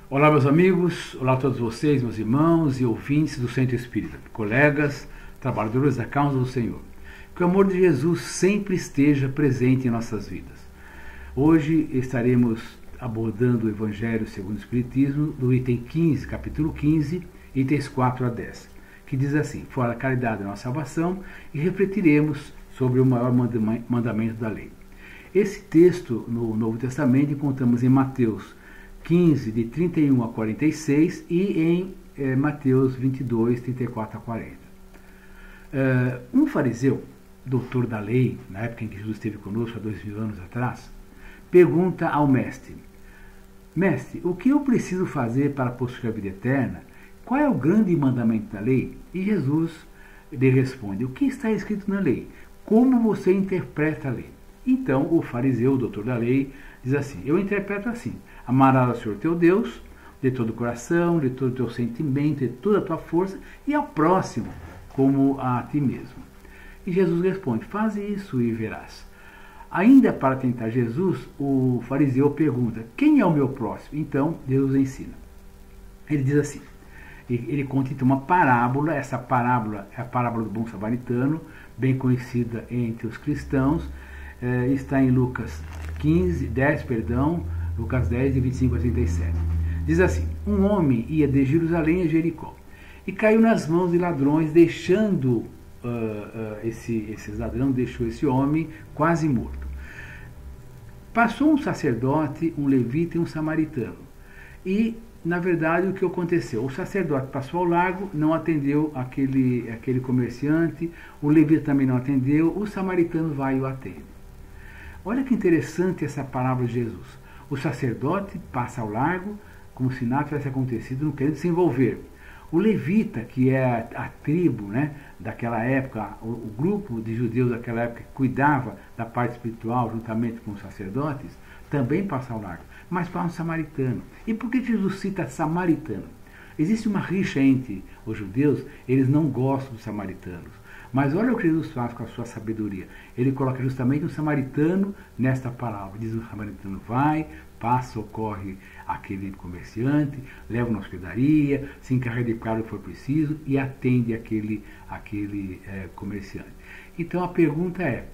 Olá, meus amigos, olá a todos vocês, meus irmãos e ouvintes do Centro Espírita, colegas, trabalhadores da causa do Senhor. Que o amor de Jesus sempre esteja presente em nossas vidas. Hoje estaremos abordando o Evangelho segundo o Espiritismo, do item 15, capítulo 15, itens 4 a 10, que diz assim: fora a caridade da nossa salvação, e refletiremos sobre o maior mandamento da lei. Esse texto no Novo Testamento encontramos em Mateus 15, de 31 a 46 e em Mateus 22, 34 a 40. Um fariseu, doutor da lei, na época em que Jesus esteve conosco, há 2000 anos atrás, pergunta ao mestre: Mestre, o que eu preciso fazer para possuir a vida eterna? Qual é o grande mandamento da lei? E Jesus lhe responde: o que está escrito na lei? Como você interpreta a lei? Então o fariseu, o doutor da lei, diz assim: eu interpreto assim: amarás ao Senhor teu Deus de todo o coração, de todo o teu sentimento, de toda a tua força, e ao próximo como a ti mesmo. E Jesus responde: faz isso e verás. Ainda para tentar Jesus, o fariseu pergunta: quem é o meu próximo? Então Jesus ensina. Ele diz assim, ele conta então uma parábola. Essa parábola é a parábola do bom samaritano, bem conhecida entre os cristãos. Está em Lucas 10, de 25 a 37. Diz assim: um homem ia de Jerusalém a Jericó e caiu nas mãos de ladrões, deixando esses ladrões, deixou esse homem quase morto. Passou um sacerdote, um levita e um samaritano. E, na verdade, o que aconteceu? O sacerdote passou ao largo, não atendeu aquele comerciante, o levita também não atendeu, o samaritano vai e o atende. Olha que interessante essa palavra de Jesus. O sacerdote passa ao largo, como se nada tivesse acontecido, não querendo se envolver. O levita, que é a tribo, né, daquela época, o grupo de judeus daquela época que cuidava da parte espiritual juntamente com os sacerdotes, também passa ao largo. Mas para um samaritano. E por que Jesus cita samaritano? Existe uma rixa entre os judeus, eles não gostam dos samaritanos. Mas olha o que Jesus faz com a sua sabedoria. Ele coloca justamente um samaritano nesta palavra. Diz: o samaritano vai, passa, socorre aquele comerciante, leva na hospedaria, se encarrega de pagar o que for preciso e atende aquele comerciante. Então a pergunta é: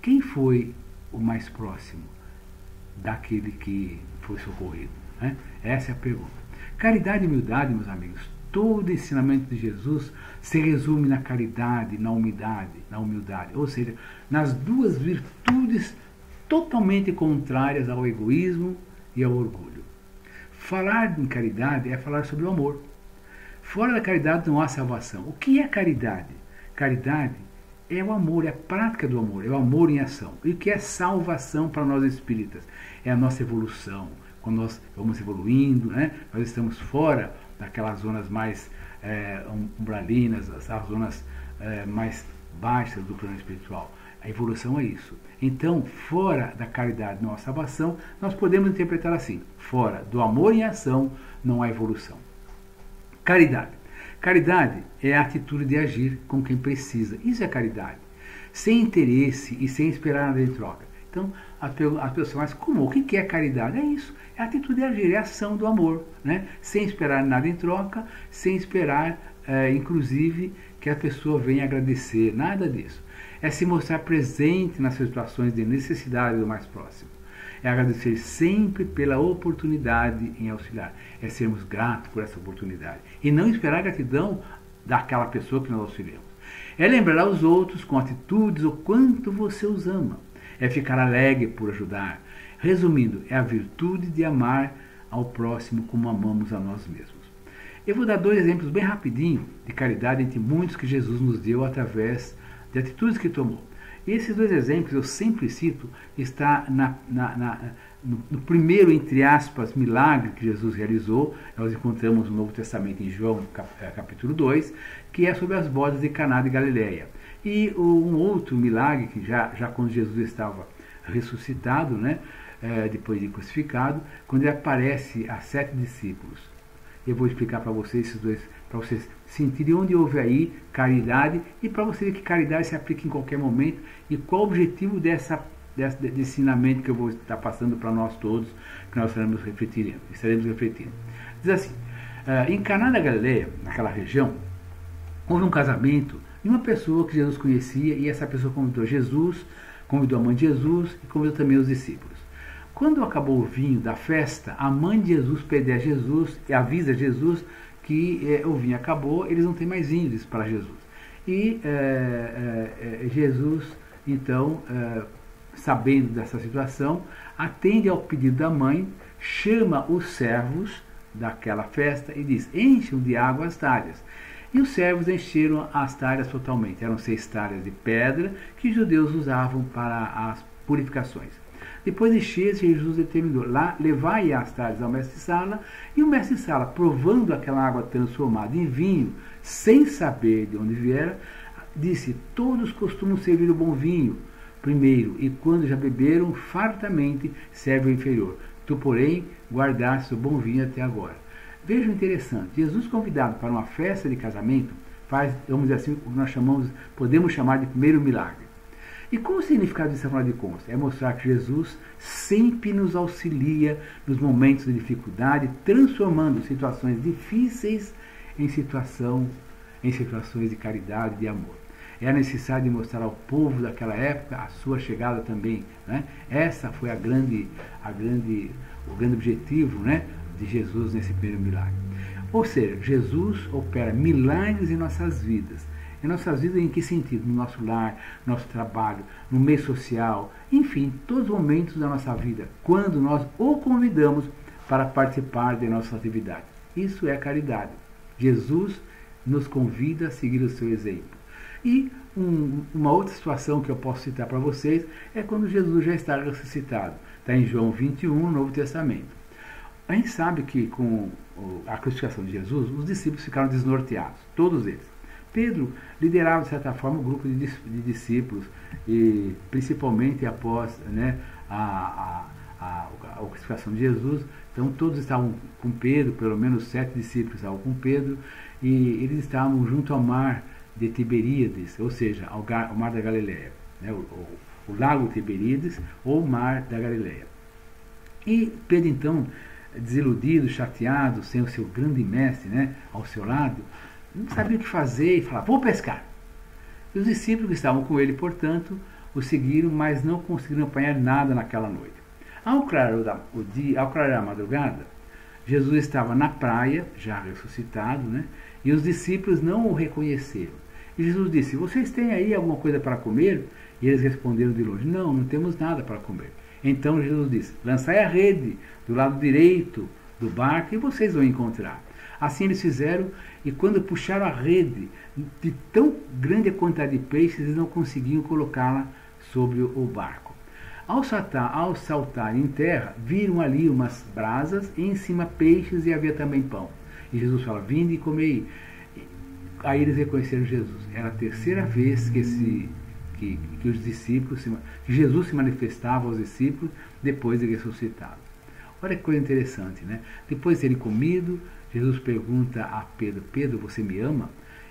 quem foi o mais próximo daquele que foi socorrido? Né? Essa é a pergunta. Caridade e humildade, meus amigos. Todo o ensinamento de Jesus se resume na caridade, na humildade, ou seja, nas duas virtudes totalmente contrárias ao egoísmo e ao orgulho. Falar em caridade é falar sobre o amor. Fora da caridade não há salvação. O que é caridade? Caridade é o amor, é a prática do amor, é o amor em ação. E o que é salvação para nós espíritas? É a nossa evolução. Quando nós vamos evoluindo, né, nós estamos fora daquelas zonas mais umbralinas, as zonas mais baixas do plano espiritual. A evolução é isso. Então, fora da caridade não há salvação, nós podemos interpretar assim: fora do amor em ação não há evolução. Caridade. Caridade é a atitude de agir com quem precisa. Isso é caridade. Sem interesse e sem esperar nada em troca. Então, as pessoas, mas como? O que é caridade? É isso. É a atitude de agir, é a ação do amor, né? Sem esperar nada em troca, sem esperar, inclusive, que a pessoa venha agradecer, nada disso. É se mostrar presente nas situações de necessidade do mais próximo. É agradecer sempre pela oportunidade em auxiliar. É sermos gratos por essa oportunidade. E não esperar a gratidão daquela pessoa que nós auxiliamos. É lembrar aos outros com atitudes o quanto você os ama. É ficar alegre por ajudar. Resumindo, é a virtude de amar ao próximo como amamos a nós mesmos. Eu vou dar 2 exemplos bem rapidinho de caridade entre muitos que Jesus nos deu através de atitudes que tomou. E esses 2 exemplos eu sempre cito, está no primeiro, entre aspas, milagre que Jesus realizou. Nós encontramos no Novo Testamento em João capítulo 2, que é sobre as bodas de Caná de Galileia. E um outro milagre, que já quando Jesus estava ressuscitado, né, depois de crucificado, quando ele aparece a 7 discípulos. Eu vou explicar para vocês esses 2, para vocês sentirem onde houve aí caridade e para você ver que caridade se aplica em qualquer momento e qual o objetivo dessa desse ensinamento que eu vou estar passando para nós todos, que nós estaremos refletindo. Diz assim, em Caná da Galileia, naquela região, houve um casamento de uma pessoa que Jesus conhecia, e essa pessoa convidou Jesus, convidou a mãe de Jesus e convidou também os discípulos. Quando acabou o vinho da festa, a mãe de Jesus pede a Jesus e avisa a Jesus que o vinho acabou, eles não têm mais vinho, diz para Jesus. E Jesus, então, sabendo dessa situação, atende ao pedido da mãe, chama os servos daquela festa e diz: encham de água as talhas. E os servos encheram as talhas totalmente. Eram 6 talhas de pedra que os judeus usavam para as purificações. Depois de cheios, Jesus determinou: lá, levai as talhas ao mestre-sala. E o mestre-sala, provando aquela água transformada em vinho, sem saber de onde viera, disse: todos costumam servir o bom vinho primeiro, e quando já beberam fartamente, serve o inferior. Tu, porém, guardaste o bom vinho até agora. Veja o interessante: Jesus, convidado para uma festa de casamento, faz, vamos dizer assim, o que nós podemos chamar de primeiro milagre. E qual o significado disso, afinal de contas? É mostrar que Jesus sempre nos auxilia nos momentos de dificuldade, transformando situações difíceis em situações de caridade e de amor. É necessário mostrar ao povo daquela época a sua chegada também, né? Essa foi o grande objetivo, né, de Jesus nesse primeiro milagre. Ou seja, Jesus opera milagres em nossas vidas. Em nossas vidas, em que sentido? No nosso lar, no nosso trabalho, no meio social, enfim, todos os momentos da nossa vida, quando nós o convidamos para participar de nossa atividade. Isso é caridade. Jesus nos convida a seguir o seu exemplo. E uma outra situação que eu posso citar para vocês é quando Jesus já está ressuscitado. Está em João 21, no Novo Testamento. A gente sabe que com a crucificação de Jesus, os discípulos ficaram desnorteados, todos eles. Pedro liderava, de certa forma, um grupo de discípulos, e principalmente após, né, a crucificação de Jesus. Então todos estavam com Pedro, pelo menos 7 discípulos estavam com Pedro, e eles estavam junto ao mar de Tiberíades, ou seja, ao mar da Galileia, né, o lago Tiberíades ou o mar da Galileia. E Pedro, então, desiludido, chateado, sem o seu grande mestre, né, ao seu lado, não sabia o que fazer e falava: vou pescar. E os discípulos que estavam com ele, portanto, o seguiram, mas não conseguiram apanhar nada naquela noite. Ao clarear a madrugada, Jesus estava na praia, já ressuscitado, né? E os discípulos não o reconheceram. E Jesus disse: vocês têm aí alguma coisa para comer? E eles responderam de longe: não, não temos nada para comer. Então Jesus disse: lançai a rede do lado direito do barco e vocês vão encontrar. Assim eles fizeram, e quando puxaram a rede, de tão grande a quantidade de peixes, eles não conseguiam colocá-la sobre o barco. Ao saltar em terra, viram ali umas brasas, e em cima peixes, e havia também pão. E Jesus fala: vinde e comei. Aí eles reconheceram Jesus. Era a terceira vez que os discípulos, que Jesus se manifestava aos discípulos depois de ressuscitado. Olha que coisa interessante, né? Depois de terem comido, Jesus pergunta a Pedro: Pedro, você me ama?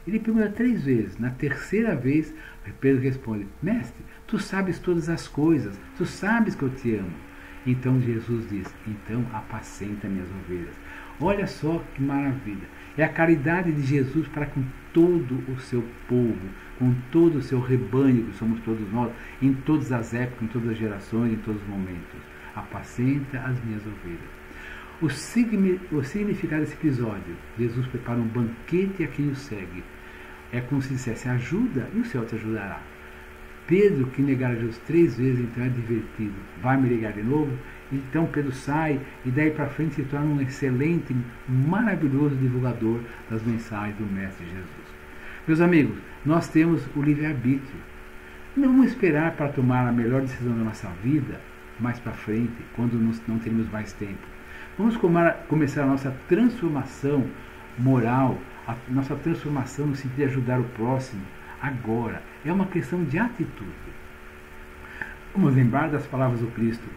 Ele pergunta 3 vezes. Na terceira vez, Pedro responde: mestre, tu sabes todas as coisas, tu sabes que eu te amo. Então Jesus diz: então apacenta minhas ovelhas. Olha só que maravilha. É a caridade de Jesus para com todo o seu povo, com todo o seu rebanho, que somos todos nós, em todas as épocas, em todas as gerações, em todos os momentos. Apacenta as minhas ovelhas. O significado desse episódio: Jesus prepara um banquete a quem o segue. É como se dissesse: ajuda e o Senhor te ajudará. Pedro, que negara Jesus 3 vezes, então é divertido. Vai me negar de novo? Então Pedro sai e daí para frente se torna um excelente, maravilhoso divulgador das mensagens do Mestre Jesus. Meus amigos, nós temos o livre-arbítrio. Não vamos esperar para tomar a melhor decisão da nossa vida mais para frente, quando não teremos mais tempo. Vamos começar a nossa transformação moral, a nossa transformação no sentido de ajudar o próximo, agora. É uma questão de atitude. Vamos lembrar das palavras do Cristo: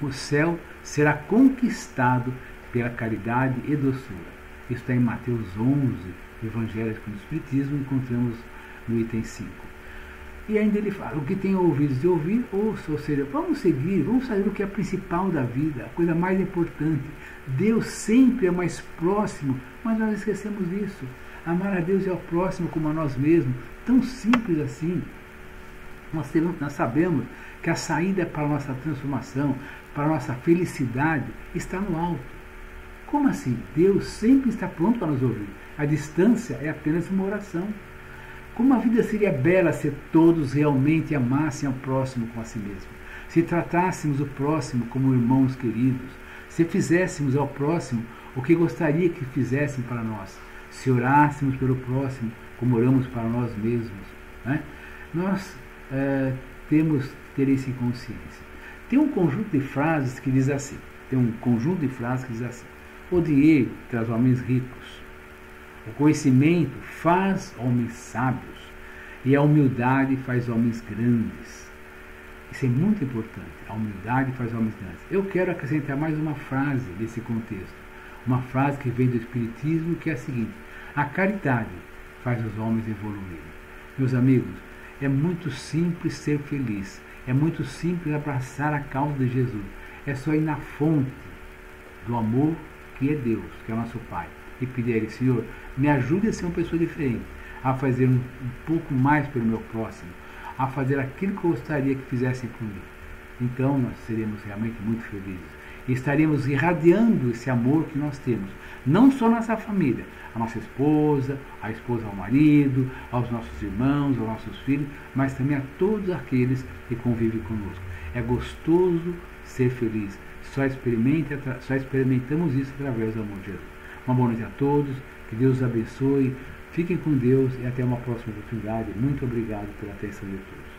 o céu será conquistado pela caridade e doçura. Isso está em Mateus 11, Evangelho do Espiritismo, encontramos no item 5. E ainda ele fala, o que tem ouvidos de ouvir, ouça, ou seja, vamos seguir, vamos fazer o que é principal da vida, a coisa mais importante. Deus sempre é mais próximo, mas nós esquecemos disso. Amar a Deus e ao próximo como a nós mesmos, tão simples assim. Nós sabemos que a saída para a nossa transformação, para a nossa felicidade, está no alto. Como assim? Deus sempre está pronto para nos ouvir. A distância é apenas uma oração. Como a vida seria bela se todos realmente amassem ao próximo com a si mesmo. Se tratássemos o próximo como irmãos queridos. Se fizéssemos ao próximo o que gostaria que fizessem para nós. Se orássemos pelo próximo como oramos para nós mesmos. Né? Nós temos que ter isso em consciência. Tem um conjunto de frases que diz assim. O dinheiro traz homens ricos. O conhecimento faz homens sábios e a humildade faz homens grandes. Isso é muito importante. A humildade faz homens grandes. Eu quero acrescentar mais uma frase nesse contexto. Uma frase que vem do Espiritismo, que é a seguinte: a caridade faz os homens evoluírem. Meus amigos, é muito simples ser feliz. É muito simples abraçar a causa de Jesus. É só ir na fonte do amor que é Deus, que é nosso Pai, e pedir a Ele: Senhor, me ajude a ser uma pessoa diferente, a fazer um pouco mais pelo meu próximo, a fazer aquilo que eu gostaria que fizessem por mim. Então nós seremos realmente muito felizes. E estaremos irradiando esse amor que nós temos, não só nossa família, a nossa esposa, a esposa ao marido, aos nossos irmãos, aos nossos filhos, mas também a todos aqueles que convivem conosco. É gostoso ser feliz. Só experimentamos isso através do amor de Jesus. Uma boa noite a todos, que Deus os abençoe, fiquem com Deus e até uma próxima oportunidade. Muito obrigado pela atenção de todos.